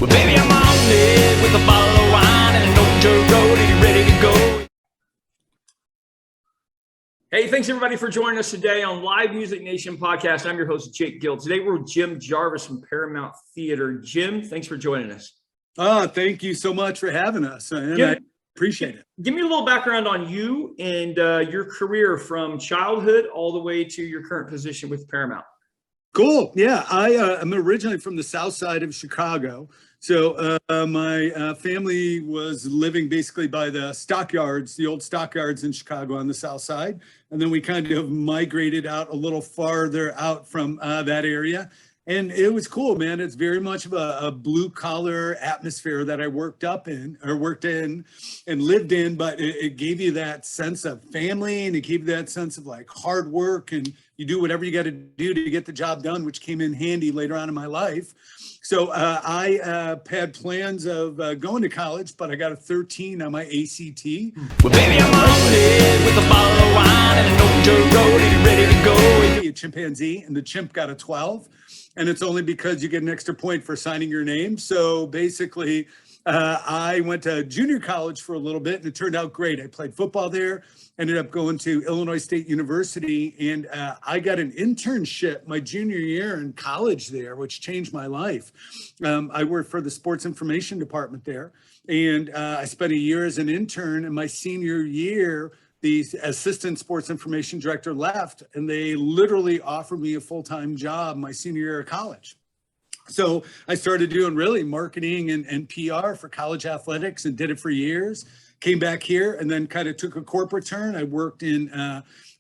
Well, baby, I'm on it with a bottle of wine and an old dirt road. Are you ready to go? Hey, thanks everybody for joining us today on Live Music Nation podcast. I'm your host, Jake Gill. Today we're with Jim Jarvis from Paramount Theater. Jim, thanks for joining us. Thank you so much for having us, and Jim, I appreciate it. Give me a little background on you and your career from childhood all the way to your current position with Paramount. Cool. Yeah, I'm originally from the south side of Chicago. So my family was living basically by the stockyards, the old stockyards in Chicago on the south side. And then we kind of migrated out a little farther out from that area. And it was cool, man. It's very much of a blue collar atmosphere that I worked in and lived in, but it gave you that sense of family, and it gave you that sense of like hard work, and you do whatever you got to do to get the job done, which came in handy later on in my life. So I had plans of going to college, but I got a 13 on my ACT. Well, baby, I'm on it with a bottle of wine and an old dirt road. Are you ready to go? A chimpanzee, and the chimp got a 12. And it's only because you get an extra point for signing your name. So basically, I went to junior college for a little bit, and it turned out great. I played football there, ended up going to Illinois State University, and I got an internship my junior year in college there, which changed my life. I worked for the sports information department there, and I spent a year as an intern. And my senior year, the assistant sports information director left, and they literally offered me a full-time job my senior year of college. So I started doing really marketing and PR for college athletics and did it for years. Came back here and then kind of took a corporate turn. I worked in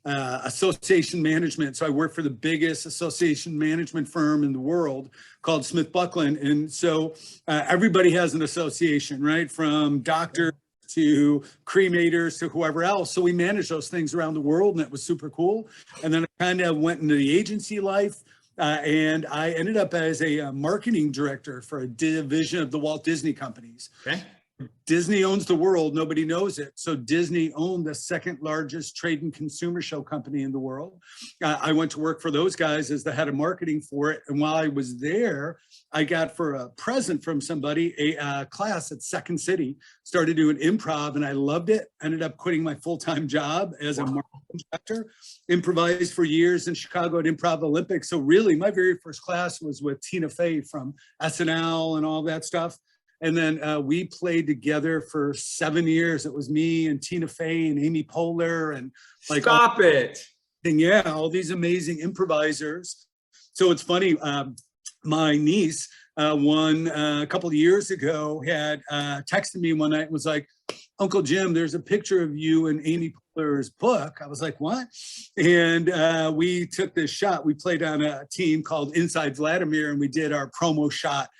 association management. So I worked for the biggest association management firm in the world called Smith Buckland. And so everybody has an association, right? From doctors to cremators to whoever else. So we managed those things around the world, and it was super cool. And then I kind of went into the agency life, and I ended up as a marketing director for a division of the Walt Disney Companies. Okay. Disney owns the world. Nobody knows it. So Disney owned the second largest trade and consumer show company in the world. I went to work for those guys as the head of marketing for it. And while I was there, I got for a present from somebody a class at Second City, started doing improv, and I loved it. Ended up quitting my full-time job as a marketing director, improvised for years in Chicago at Improv Olympics. So really my very first class was with Tina Fey from SNL and all that stuff. And then we played together for 7 years. It was me and Tina Fey and Amy Poehler and like Stop it. And yeah, all these amazing improvisers. So it's funny. My niece, a couple of years ago, had texted me one night and was like, "Uncle Jim, there's a picture of you in Amy Poehler's book." I was like, "What?" And we took this shot. We played on a team called Inside Vladimir, and we did our promo shot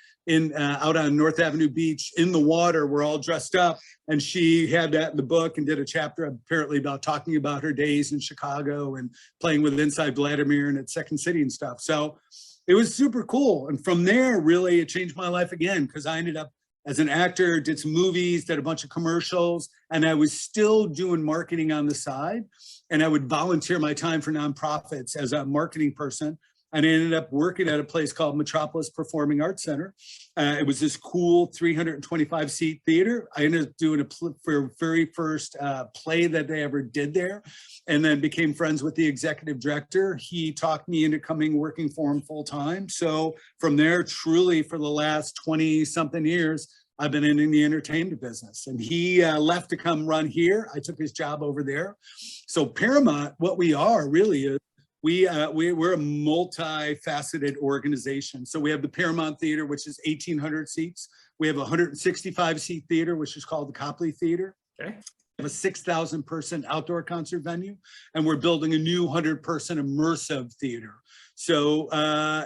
out on North Avenue Beach in the water. We're all dressed up, and she had that in the book and did a chapter apparently about talking about her days in Chicago and playing with Inside Vladimir and at Second City and stuff. So it was super cool. And from there, really, it changed my life again, because I ended up as an actor, did some movies, did a bunch of commercials, and I was still doing marketing on the side. And I would volunteer my time for nonprofits as a marketing person. And I ended up working at a place called Metropolis Performing Arts Center. It was this cool 325-seat theater. I ended up doing for very first play that they ever did there, and then became friends with the executive director. He talked me into working for him full time. So from there, truly for the last 20-something years, I've been in the entertainment business. And he left to come run here. I took his job over there. So Paramount, what we are really is, we're a multifaceted organization. So we have the Paramount Theater, which is 1,800 seats. We have a 165-seat theater, which is called the Copley Theater. Okay. We have a 6,000-person outdoor concert venue, and we're building a new 100-person immersive theater. So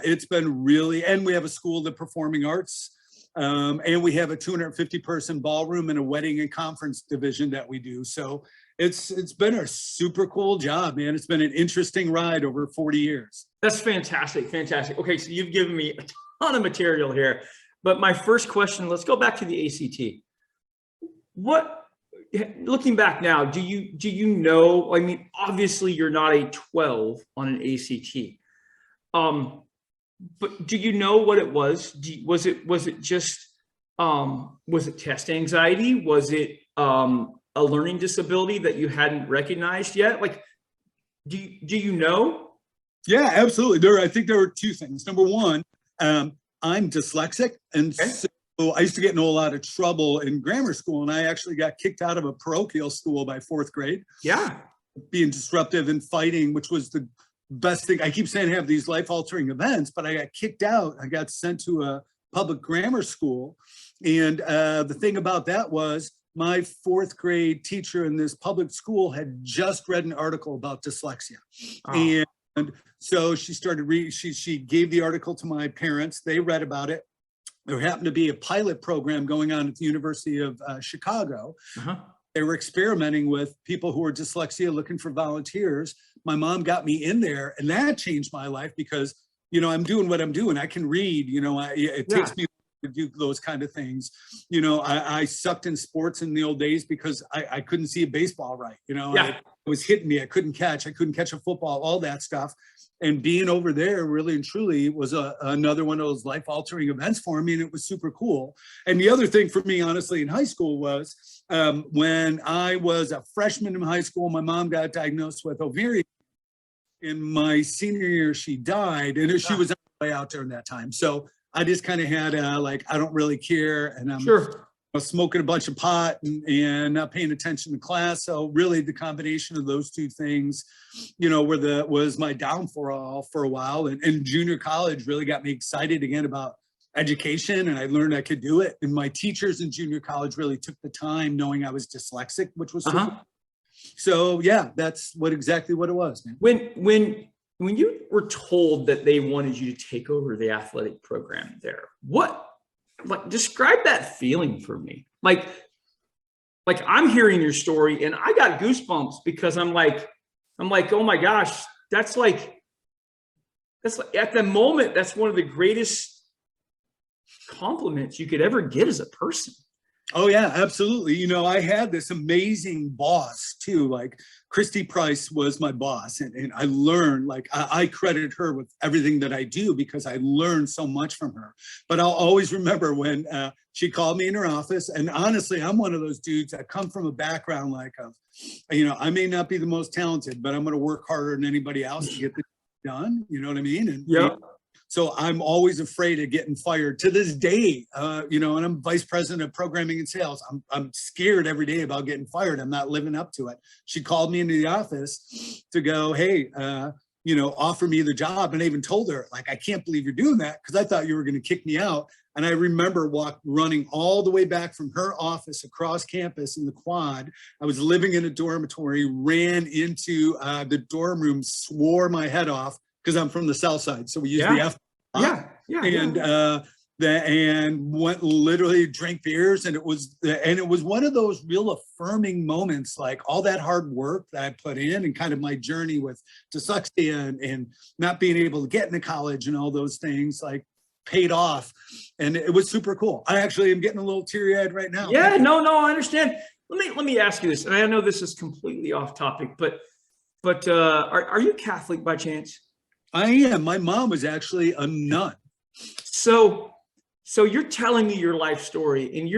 it's been really, and we have a school of the performing arts, and we have a 250-person ballroom and a wedding and conference division that we do. So it's been a super cool job, man. It's been an interesting ride over 40 years. That's fantastic. Fantastic. Okay, so you've given me a ton of material here, but my first question, let's go back to the ACT. Looking back now, do you know, I mean, obviously you're not a 12 on an ACT. But do you know what it was? Was it just Was it test anxiety? Was it a learning disability that you hadn't recognized yet? Like, do you know? Yeah, absolutely. I think there were two things. Number one, I'm dyslexic, and Okay. so I used to get in a lot of trouble in grammar school, and I actually got kicked out of a parochial school by fourth grade, Yeah. being disruptive and fighting, which was the best thing. I keep saying I have these life-altering events, but I got kicked out. I got sent to a public grammar school, and the thing about that was my fourth grade teacher in this public school had just read an article about dyslexia. Oh. And so she started reading, she gave the article to my parents. They read about it. There happened to be a pilot program going on at the University of Chicago. Uh-huh. They were experimenting with people who were dyslexia, looking for volunteers. My mom got me in there, and that changed my life because, I'm doing what I'm doing. I can read, it takes me to do those kind of things. I sucked in sports in the old days because I couldn't see a baseball right. It was hitting me. I couldn't catch a football, all that stuff. And being over there really and truly was another one of those life altering events for me. And it was super cool. And the other thing for me, honestly, in high school was when I was a freshman in high school, my mom got diagnosed with ovarian. In my senior year, she died, and she was way out there in that time. So I just kind of had I don't really care. And I'm smoking a bunch of pot and not paying attention to class. So really the combination of those two things, was my downfall for a while. And junior college really got me excited again about education. And I learned I could do it. And my teachers in junior college really took the time knowing I was dyslexic, which was so yeah, that's exactly what it was, man. When you were told that they wanted you to take over the athletic program there, describe that feeling for me. Like I'm hearing your story and I got goosebumps because I'm like, oh my gosh, that's like at the moment, that's one of the greatest compliments you could ever get as a person. Oh yeah, absolutely. I had this amazing boss too. Like Christy Price was my boss, and I learned, I credit her with everything that I do because I learned so much from her. But I'll always remember when she called me in her office, and honestly, I'm one of those dudes that come from a background I may not be the most talented, but I'm going to work harder than anybody else to get this done. You know what I mean? And so I'm always afraid of getting fired to this day, and I'm vice president of programming and sales. I'm scared every day about getting fired. I'm not living up to it. She called me into the office to go, hey, offer me the job. And I even told her, I can't believe you're doing that because I thought you were going to kick me out. And I remember running all the way back from her office across campus in the quad. I was living in a dormitory, ran into the dorm room, swore my head off because I'm from the South Side. So we use the F. And went literally drank beers, and it was one of those real affirming moments, like all that hard work that I put in and kind of my journey with dyslexia and not being able to get into college and all those things paid off, and it was super cool. I actually am getting a little teary-eyed right now. Yeah, no, I understand. Let me ask you this, and I know this is completely off topic, but are you Catholic by chance? I am. My mom was actually a nun. So you're telling me your life story, and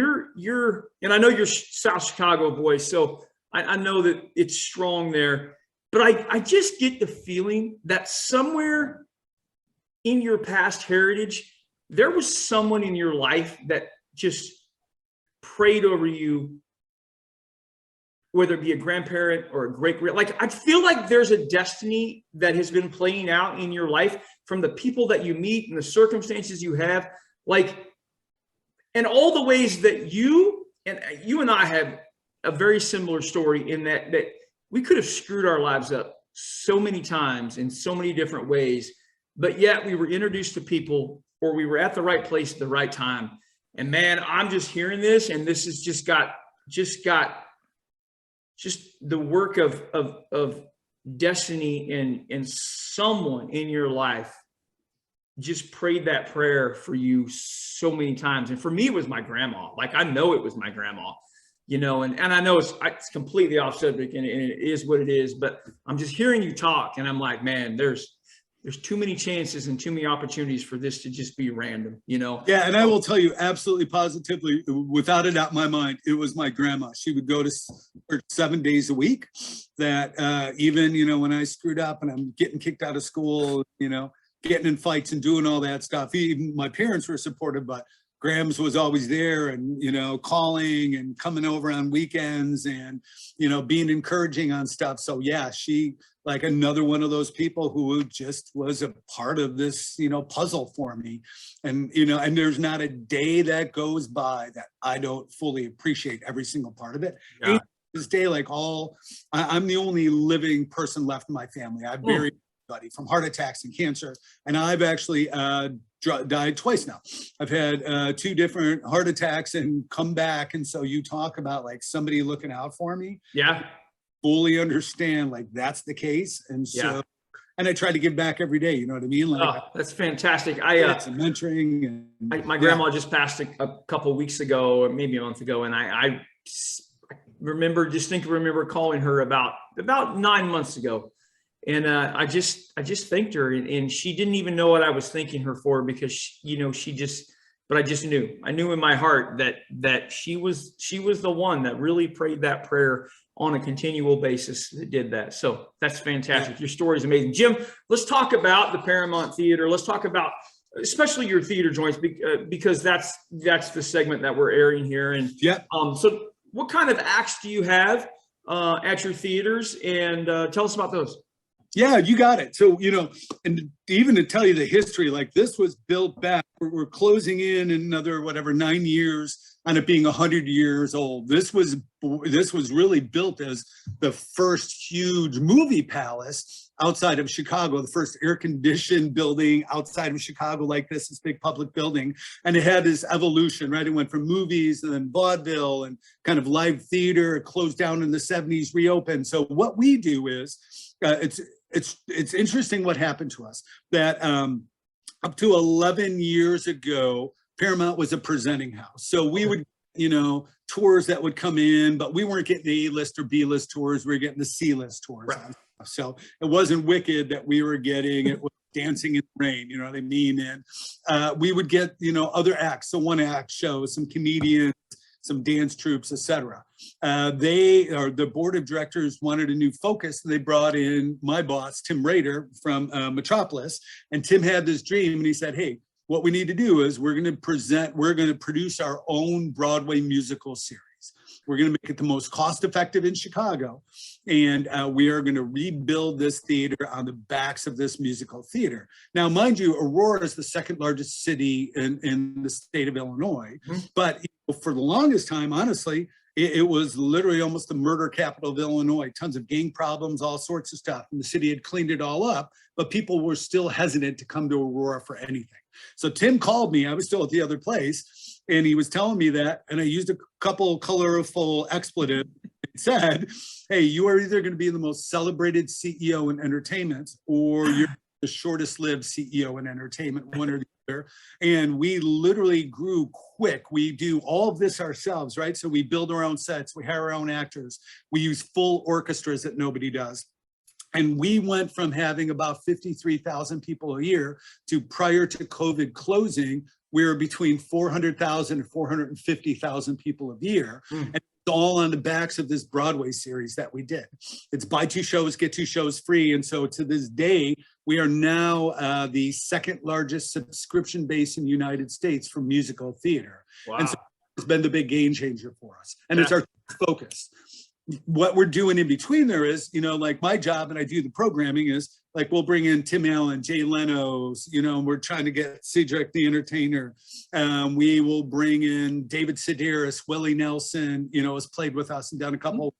and I know you're South Chicago boy, so I know that it's strong there, but I just get the feeling that somewhere in your past heritage, there was someone in your life that just prayed over you, whether it be a grandparent or a great, I feel like there's a destiny that has been playing out in your life from the people that you meet and the circumstances you have, and all the ways that you and I have a very similar story in that we could have screwed our lives up so many times in so many different ways, but yet we were introduced to people, or we were at the right place at the right time. And man, I'm just hearing this, and this has just got the work of destiny and someone in your life just prayed that prayer for you so many times. And for me, it was my grandma. I know it was my grandma, and I know it's completely off subject, and it is what it is, but I'm just hearing you talk, and I'm like, man, there's there's too many chances and too many opportunities for this to just be random, you know? Yeah, and I will tell you absolutely positively, without a doubt in my mind, it was my grandma. She would go to church 7 days a week. That even, you know, when I screwed up and I'm getting kicked out of school, you know, getting in fights and doing all that stuff, even my parents were supportive, but Grams was always there and, you know, calling and coming over on weekends and, you know, being encouraging on stuff. So yeah, she, like another one of those people who just was a part of this, you know, puzzle for me. And, you know, and there's not a day that goes by that I don't fully appreciate every single part of it. Yeah. This day, like I'm the only living person left in my family. I buried everybody from heart attacks and cancer. And I've actually died twice now. I've had 2 different heart attacks and come back. And so you talk about like somebody looking out for me. Yeah. Fully understand like that's the case. And so, and I try to give back every day. You know what I mean? Like, that's fantastic. some mentoring. And, my grandma just passed a couple of weeks ago, or maybe a month ago. And I remember calling her about 9 months ago. And I just thanked her, and she didn't even know what I was thanking her for, because but I just knew. I knew in my heart that she was the one that really prayed that prayer on a continual basis that did that. So that's fantastic. Your story is amazing. Jim, let's talk about the Paramount Theater. Let's talk about especially your theater joints, because that's the segment that we're airing here. And so what kind of acts do you have at your theaters? And tell us about those. Yeah, you got it. So, you know, and even to tell you the history, like this was built back, we're closing in another, 9 years on it being 100 years old. This was really built as the first huge movie palace outside of Chicago, the first air-conditioned building outside of Chicago like this big public building. And it had this evolution, right? It went from movies and then vaudeville and kind of live theater. It closed down in the 70s, reopened. So what we do is, it's interesting what happened to us, that up to 11 years ago, Paramount was a presenting house. So we would, you know, tours that would come in, but we weren't getting the A-list or B-list tours. We were getting the C-list tours. Right. So it wasn't Wicked that we were getting. It was Dancing in the Rain, you know what I mean? And we would get, you know, other acts. So one act shows, some comedians, some dance troupes, etc. The board of directors wanted a new focus, and they brought in my boss, Tim Rader from Metropolis. And Tim had this dream, and he said, hey, what we need to do is we're going to produce our own Broadway musical series. We're going to make it the most cost-effective in Chicago. And we are going to rebuild this theater on the backs of this musical theater. Now, mind you, Aurora is the second largest city in the state of Illinois. But for the longest time, honestly, it was literally almost the murder capital of Illinois. Tons of gang problems, all sorts of stuff. And the city had cleaned it all up, but people were still hesitant to come to Aurora for anything. So Tim called me. I was still at the other place, and he was telling me that, and I used a couple colorful expletives. It said, hey, you are either going to be the most celebrated CEO in entertainment, or you're the shortest lived CEO in entertainment, one or the other. And we literally grew quick. We do all of this ourselves, right? So we build our own sets, we hire our own actors, we use full orchestras that nobody does. And we went from having about 53,000 people a year to, prior to COVID closing, we were between 400,000 and 450,000 people a year. And it's all on the backs of this Broadway series that we did. It's buy 2 shows, get 2 shows free. And so to this day, we are now the second largest subscription base in the United States for musical theater. Wow. And so it's been the big game changer for us. And it's our focus. What we're doing in between there is, you know, like my job, and I do the programming, is like we'll bring in Tim Allen, Jay Leno's, you know, we're trying to get Cedric the Entertainer. We will bring in David Sedaris, Willie Nelson, you know, has played with us and done a couple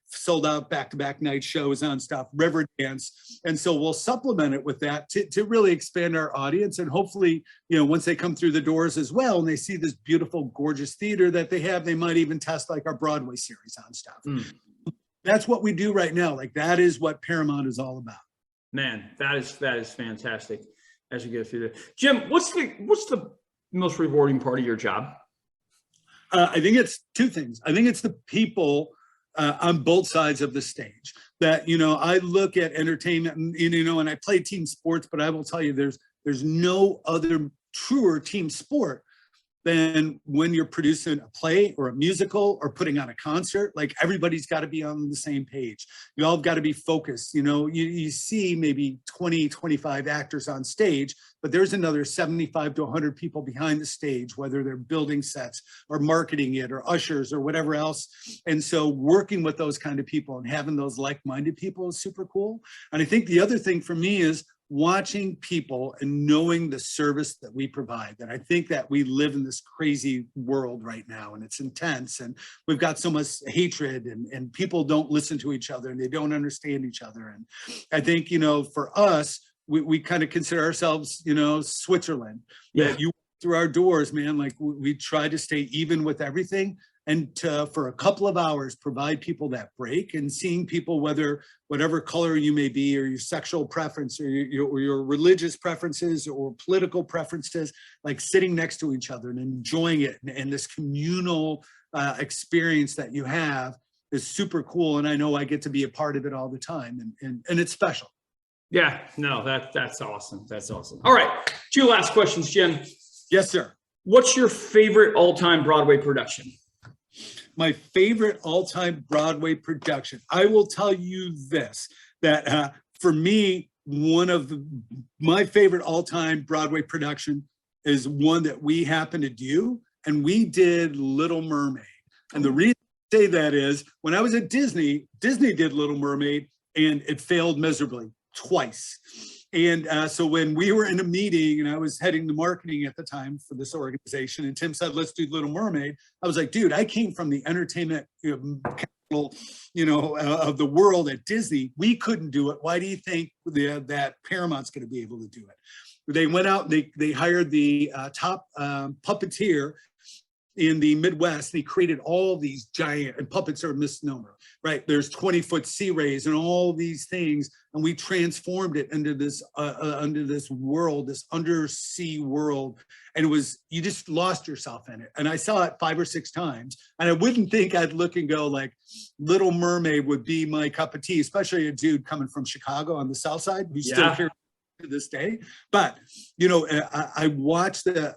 sold out back-to-back night shows on stuff, Riverdance. And so we'll supplement it with that to really expand our audience. And hopefully, you know, once they come through the doors as well, and they see this beautiful, gorgeous theater that they have, they might even test like our Broadway series on stuff. That's what we do right now. Like that is what Paramount is all about. Man, that is fantastic as you go through that. Jim, what's the most rewarding part of your job? I think it's 2 things. I think it's the people on both sides of the stage. That, I look at entertainment and, and I play team sports, but I will tell you there's no other truer team sport than when you're producing a play or a musical or putting on a concert. Like, everybody's got to be on the same page. You all got to be focused. You see maybe 20, 25 actors on stage, but there's another 75 to 100 people behind the stage, whether they're building sets or marketing it or ushers or whatever else. And so working with those kind of people and having those like-minded people is super cool. And I think the other thing for me is watching people and knowing the service that we provide. That I think that we live in this crazy world right now, and it's intense, and we've got so much hatred, and people don't listen to each other and they don't understand each other. And I think, for us, we kind of consider ourselves, Switzerland. Yeah. That you through our doors, man, like we try to stay even with everything, and to, for a couple of hours, provide people that break, and seeing people, whatever color you may be, or your sexual preference, or your religious preferences or political preferences, like sitting next to each other and enjoying it, and this communal experience that you have is super cool. And I know I get to be a part of it all the time, and it's special. Yeah, no, that's awesome. That's awesome. All right, 2 last questions, Jim. Yes, sir. What's your favorite all-time Broadway production? My favorite all-time Broadway production. I will tell you this, that for me, one of my favorite all-time Broadway production is one that we happen to do, and we did Little Mermaid. And the reason I say that is, when I was at Disney did Little Mermaid, and it failed miserably twice. And so when we were in a meeting, and I was heading the marketing at the time for this organization, and Tim said, let's do Little Mermaid. I was like, dude, I came from the entertainment capital, of the world at Disney. We couldn't do it. Why do you think that Paramount's going to be able to do it? They went out, they hired the top puppeteer in the Midwest. They created all these giant, and puppets are a misnomer, right? There's 20-foot sea rays and all these things, and we transformed it into this world, this undersea world, and you just lost yourself in it. And I saw it 5 or 6 times, and I wouldn't think I'd look and go like, Little Mermaid would be my cup of tea, especially a dude coming from Chicago on the South Side who's still here to this day. But I watched the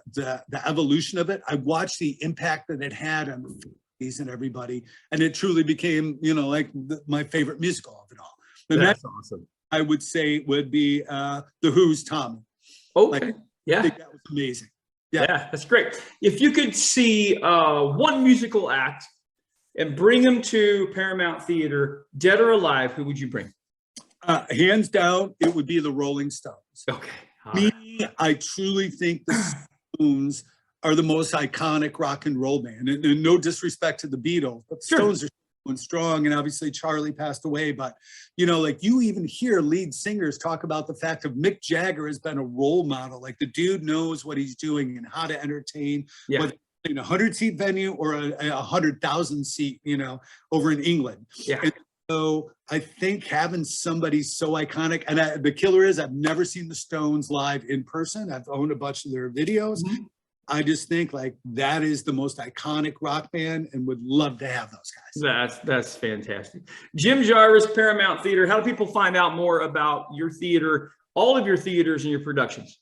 evolution of it. I watched the impact that it had on the families and everybody, and it truly became my favorite musical of it all. The That's next, awesome. I would say, would be the Who's Tommy. Okay. I think that was amazing. Yeah, that's great. If you could see one musical act and bring them to Paramount Theater, dead or alive, who would you bring? Hands down, it would be the Rolling Stones. Okay. Me, I truly think the Stones are the most iconic rock and roll band. And no disrespect to the Beatles, but the Stones are going strong. And obviously Charlie passed away. But, you even hear lead singers talk about the fact of Mick Jagger has been a role model. Like, the dude knows what he's doing and how to entertain. Yeah. Whether in a 100-seat venue or a 100,000-seat, over in England. Yeah. And so I think having somebody so iconic, and the killer is, I've never seen the Stones live in person. I've owned a bunch of their videos. Mm-hmm. I just think like that is the most iconic rock band, and would love to have those guys. That's fantastic. Jim Jarvis, Paramount Theater. How do people find out more about your theater, all of your theaters and your productions?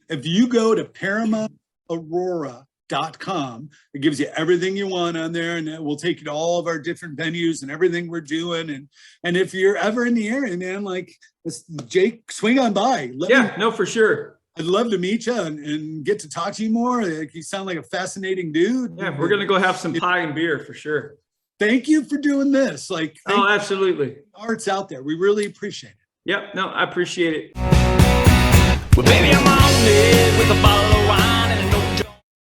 If you go to ParamountAurora.com, it gives you everything you want on there, and it will take you to all of our different venues and everything we're doing. And if you're ever in the area, man, like Jake, swing on by. No, for sure. I'd love to meet you and get to talk to you more. Like, you sound like a fascinating dude. Yeah, we're going to go have some pie and beer for sure. Thank you for doing this. Absolutely. Art's out there. We really appreciate it. Yep. No, I appreciate it. Well, baby, I'm